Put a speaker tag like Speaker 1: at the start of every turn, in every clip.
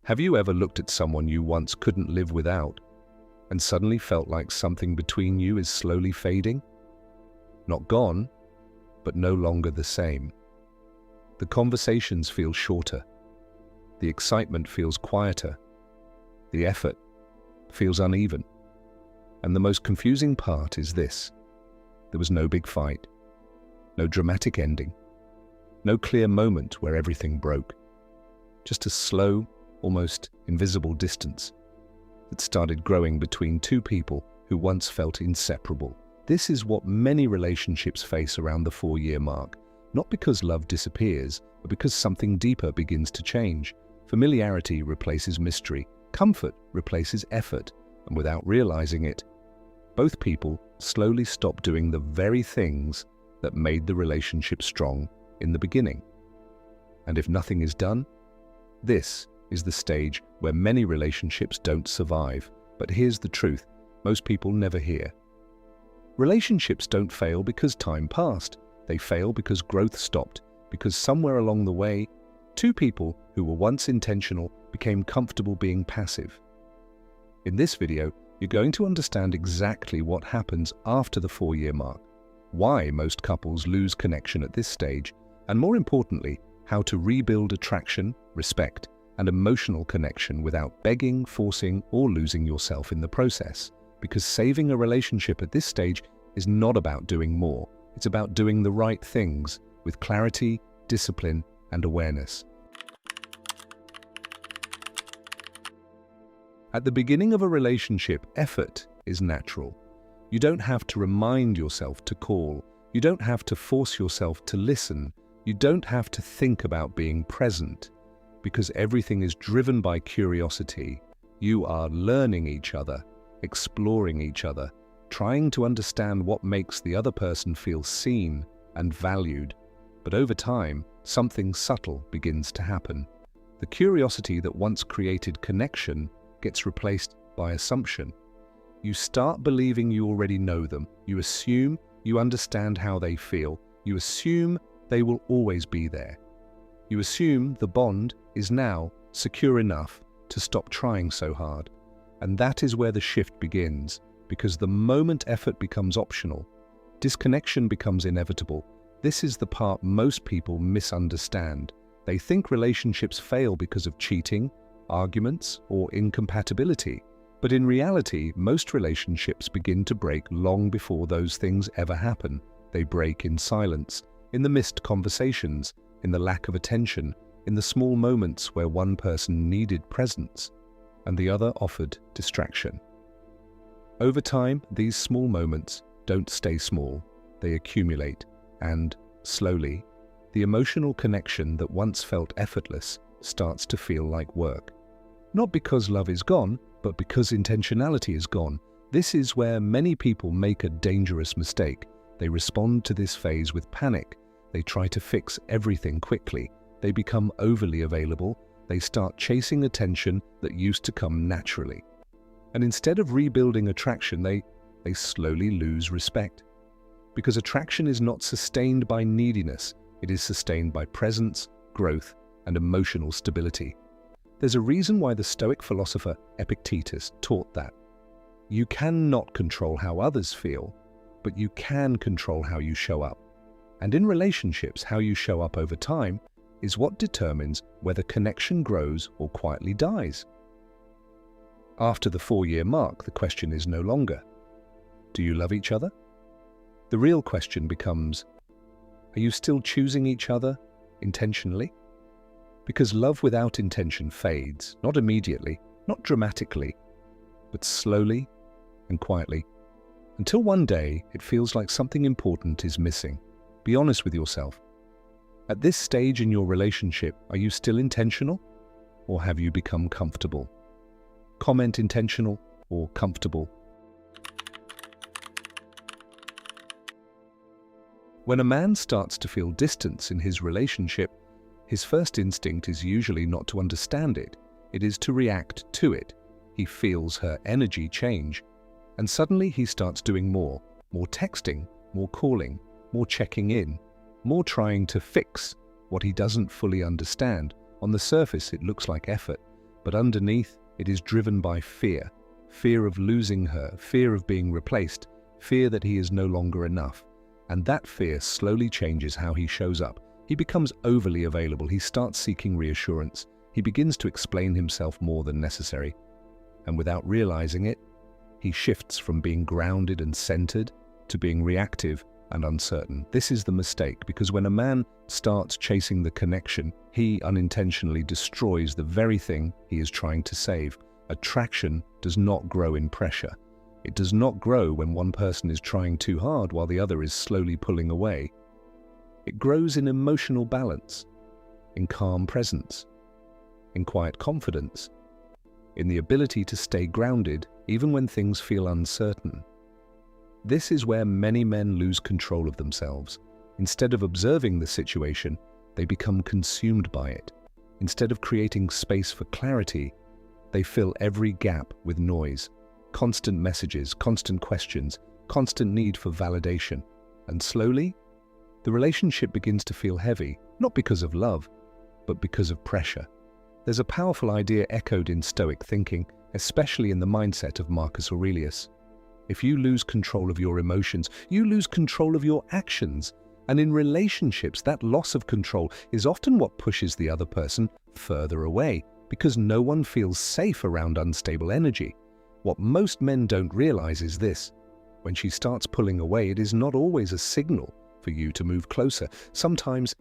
Speaker 1: Have you ever looked at someone you once couldn't live without and suddenly felt like something between you is slowly fading? Not gone, but no longer the same. The conversations feel shorter. The excitement feels quieter. The effort feels uneven. And the most confusing part is this: there was no big fight, no dramatic ending, no clear moment where everything broke. Just a slow, almost invisible distance that started growing between two people who once felt inseparable. This is what many relationships face around the 4-year mark, not because love disappears, but because something deeper begins to change. Familiarity replaces mystery, comfort replaces effort, and without realizing it, both people slowly stop doing the very things that made the relationship strong in the beginning. And if nothing is done, this is the stage where many relationships don't survive. But here's the truth most people never hear. Relationships don't fail because time passed. They fail because growth stopped, because somewhere along the way, two people who were once intentional became comfortable being passive. In this video, you're going to understand exactly what happens after the 4-year mark, why most couples lose connection at this stage, and more importantly, how to rebuild attraction, respect, and emotional connection without begging, forcing, or losing yourself in the process. Because saving a relationship at this stage is not about doing more. It's about doing the right things with clarity, discipline, and awareness. At the beginning of a relationship, effort is natural. You don't have to remind yourself to call. You don't have to force yourself to listen. You don't have to think about being present. Because everything is driven by curiosity. You are learning each other, exploring each other, trying to understand what makes the other person feel seen and valued. But over time, something subtle begins to happen. The curiosity that once created connection gets replaced by assumption. You start believing you already know them. You assume you understand how they feel. You assume they will always be there. You assume the bond is now secure enough to stop trying so hard. And that is where the shift begins, because the moment effort becomes optional, disconnection becomes inevitable. This is the part most people misunderstand. They think relationships fail because of cheating, arguments, or incompatibility. But in reality, most relationships begin to break long before those things ever happen. They break in silence, in the missed conversations, in the lack of attention, in the small moments where one person needed presence and the other offered distraction. Over time, these small moments don't stay small, they accumulate, and slowly, the emotional connection that once felt effortless starts to feel like work. Not because love is gone, but because intentionality is gone. This is where many people make a dangerous mistake. They respond to this phase with panic. They try to fix everything quickly. They become overly available. They start chasing attention that used to come naturally. And instead of rebuilding attraction, they slowly lose respect. Because attraction is not sustained by neediness. It is sustained by presence, growth, and emotional stability. There's a reason why the Stoic philosopher Epictetus taught that you cannot control how others feel, but you can control how you show up. And in relationships, how you show up over time is what determines whether connection grows or quietly dies. After the 4-year mark, the question is no longer, do you love each other? The real question becomes, are you still choosing each other intentionally? Because love without intention fades, not immediately, not dramatically, but slowly and quietly, until one day it feels like something important is missing. Be honest with yourself. At this stage in your relationship, are you still intentional, or have you become comfortable? Comment intentional or comfortable. When a man starts to feel distance in his relationship, his first instinct is usually not to understand it. It is to react to it. He feels her energy change, and suddenly he starts doing more texting, more calling, more checking in, more trying to fix what he doesn't fully understand. On the surface, it looks like effort, but underneath it is driven by fear. Fear of losing her, fear of being replaced, fear that he is no longer enough. And that fear slowly changes how he shows up. He becomes overly available, he starts seeking reassurance, he begins to explain himself more than necessary. And without realizing it, he shifts from being grounded and centered to being reactive and uncertain. This is the mistake, because when a man starts chasing the connection, he unintentionally destroys the very thing he is trying to save. Attraction does not grow in pressure. It does not grow when one person is trying too hard while the other is slowly pulling away. It grows in emotional balance, in calm presence, in quiet confidence, in the ability to stay grounded even when things feel uncertain. This is where many men lose control of themselves. Instead of observing the situation, they become consumed by it. Instead of creating space for clarity, they fill every gap with noise, constant messages, constant questions, constant need for validation. And slowly, the relationship begins to feel heavy, not because of love, but because of pressure. There's a powerful idea echoed in Stoic thinking, especially in the mindset of Marcus Aurelius. If you lose control of your emotions, you lose control of your actions. And in relationships, that loss of control is often what pushes the other person further away, because no one feels safe around unstable energy. What most men don't realize is this: when she starts pulling away, it is not always a signal for you to move closer. Sometimes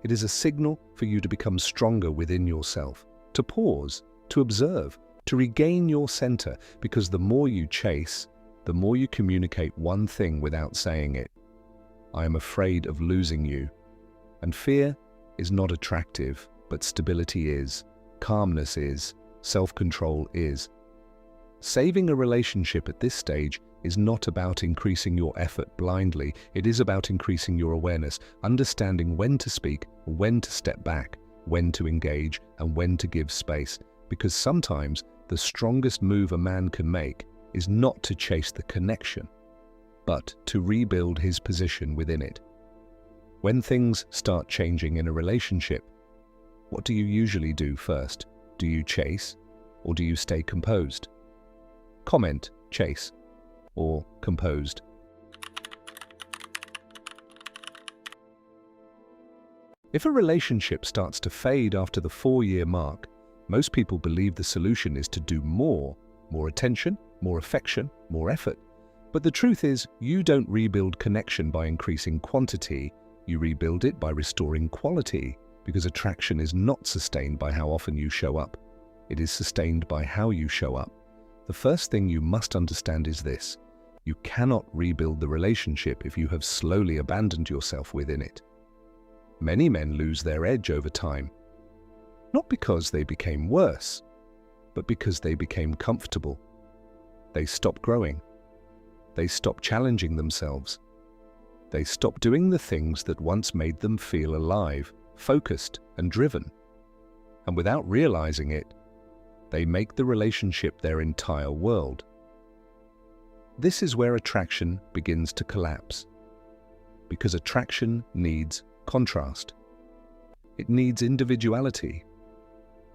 Speaker 1: it is a signal for you to become stronger within yourself, to pause, to observe, to regain your center, because the more you chase, the more you communicate one thing without saying it. I am afraid of losing you. And fear is not attractive, but stability is, calmness is, self-control is. Saving a relationship at this stage is not about increasing your effort blindly. It is about increasing your awareness, understanding when to speak, when to step back, when to engage, and when to give space. Because sometimes the strongest move a man can make is not to chase the connection, but to rebuild his position within it. When things start changing in a relationship, what do you usually do first? Do you chase, or do you stay composed? Comment, chase, or composed. If a relationship starts to fade after the 4-year mark, most people believe the solution is to do more attention, more affection, more effort. But the truth is, you don't rebuild connection by increasing quantity, you rebuild it by restoring quality, because attraction is not sustained by how often you show up. It is sustained by how you show up. The first thing you must understand is this: you cannot rebuild the relationship if you have slowly abandoned yourself within it. Many men lose their edge over time, not because they became worse, but because they became comfortable. They stopped growing. They stopped challenging themselves. They stopped doing the things that once made them feel alive, focused, and driven. And without realizing it, they make the relationship their entire world. This is where attraction begins to collapse, because attraction needs contrast. It needs individuality.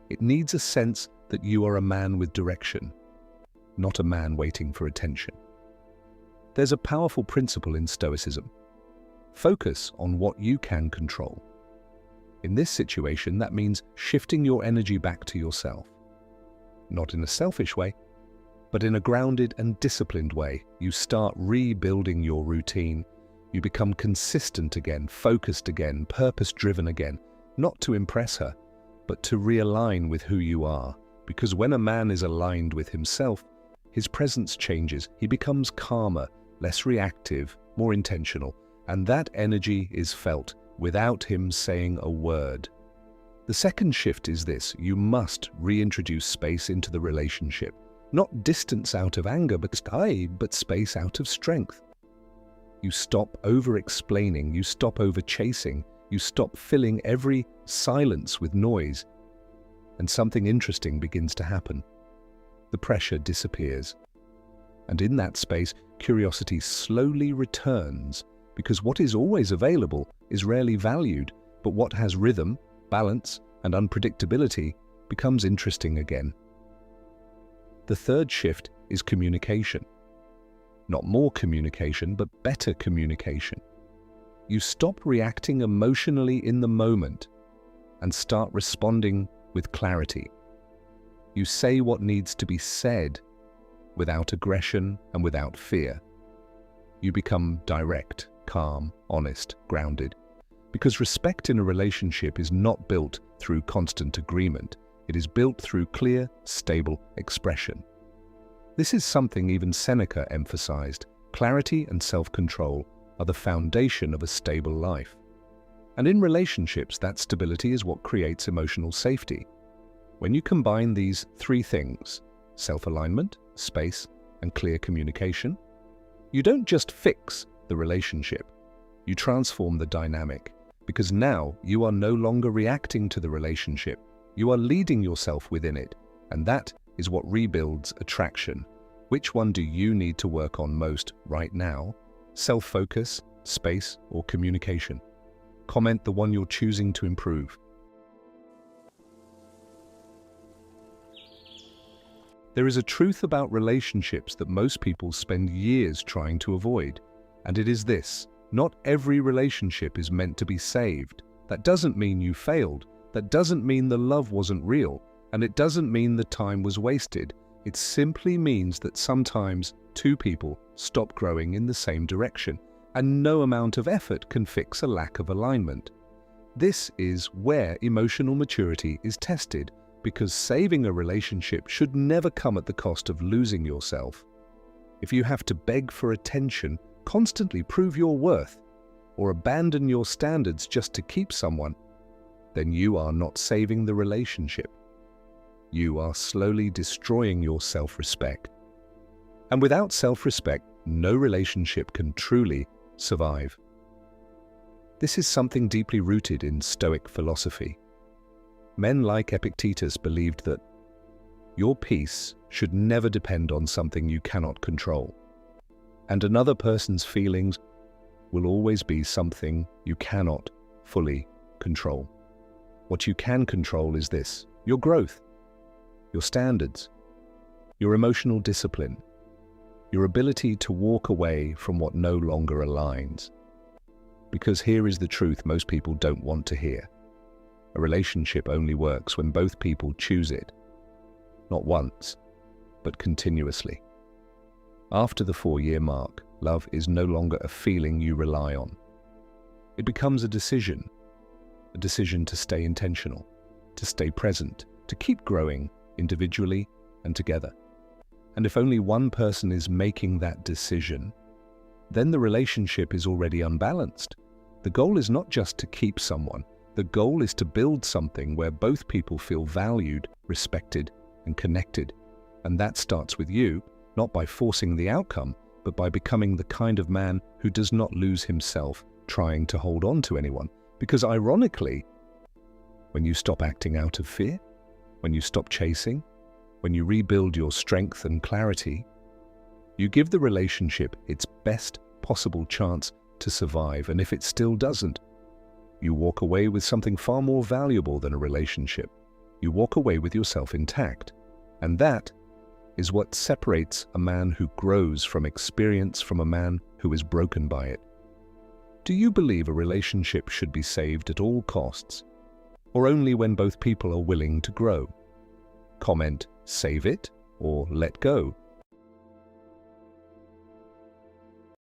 Speaker 1: It needs a sense that you are a man with direction, not a man waiting for attention. There's a powerful principle in Stoicism: focus on what you can control. In this situation, that means shifting your energy back to yourself. Not in a selfish way, but in a grounded and disciplined way. You start rebuilding your routine. You become consistent again, focused again, purpose-driven again, not to impress her, but to realign with who you are. Because when a man is aligned with himself, his presence changes. He becomes calmer, less reactive, more intentional, and that energy is felt without him saying a word. The second shift is this: you must reintroduce space into the relationship. Not distance out of anger, but space out of strength. You stop over-explaining, you stop over-chasing, you stop filling every silence with noise, and something interesting begins to happen. The pressure disappears. And in that space, curiosity slowly returns, because what is always available is rarely valued, but what has rhythm, balance, and unpredictability becomes interesting again. The third shift is communication. Not more communication, but better communication. You stop reacting emotionally in the moment and start responding with clarity. You say what needs to be said without aggression and without fear. You become direct, calm, honest, grounded. Because respect in a relationship is not built through constant agreement. It is built through clear, stable expression. This is something even Seneca emphasized. Clarity and self-control are the foundation of a stable life. And in relationships, that stability is what creates emotional safety. When you combine these three things, self-alignment, space, and clear communication, you don't just fix the relationship, you transform the dynamic. Because now you are no longer reacting to the relationship, you are leading yourself within it. And that is what rebuilds attraction. Which one do you need to work on most right now? Self-focus, space, or communication? Comment the one you're choosing to improve. There is a truth about relationships that most people spend years trying to avoid, and it is this: not every relationship is meant to be saved. That doesn't mean you failed, that doesn't mean the love wasn't real, and it doesn't mean the time was wasted. It simply means that sometimes two people stop growing in the same direction, and no amount of effort can fix a lack of alignment. This is where emotional maturity is tested, because saving a relationship should never come at the cost of losing yourself. If you have to beg for attention, constantly prove your worth, or abandon your standards just to keep someone, then you are not saving the relationship. You are slowly destroying your self-respect. And without self-respect, no relationship can truly survive. This is something deeply rooted in Stoic philosophy. Men like Epictetus believed that your peace should never depend on something you cannot control, and another person's feelings will always be something you cannot fully control. What you can control is this: your growth, your standards, your emotional discipline, your ability to walk away from what no longer aligns. Because here is the truth most people don't want to hear. A relationship only works when both people choose it, not once, but continuously. After the 4-year mark, love is no longer a feeling you rely on. It becomes a decision to stay intentional, to stay present, to keep growing individually and together. And if only one person is making that decision, then the relationship is already unbalanced. The goal is not just to keep someone. The goal is to build something where both people feel valued, respected, and connected. And that starts with you, not by forcing the outcome, but by becoming the kind of man who does not lose himself trying to hold on to anyone. Because ironically, when you stop acting out of fear, when you stop chasing, when you rebuild your strength and clarity, you give the relationship its best possible chance to survive. And if it still doesn't, you walk away with something far more valuable than a relationship. You walk away with yourself intact. And that is what separates a man who grows from experience from a man who is broken by it. Do you believe a relationship should be saved at all costs, or only when both people are willing to grow? Comment, save it, or let go.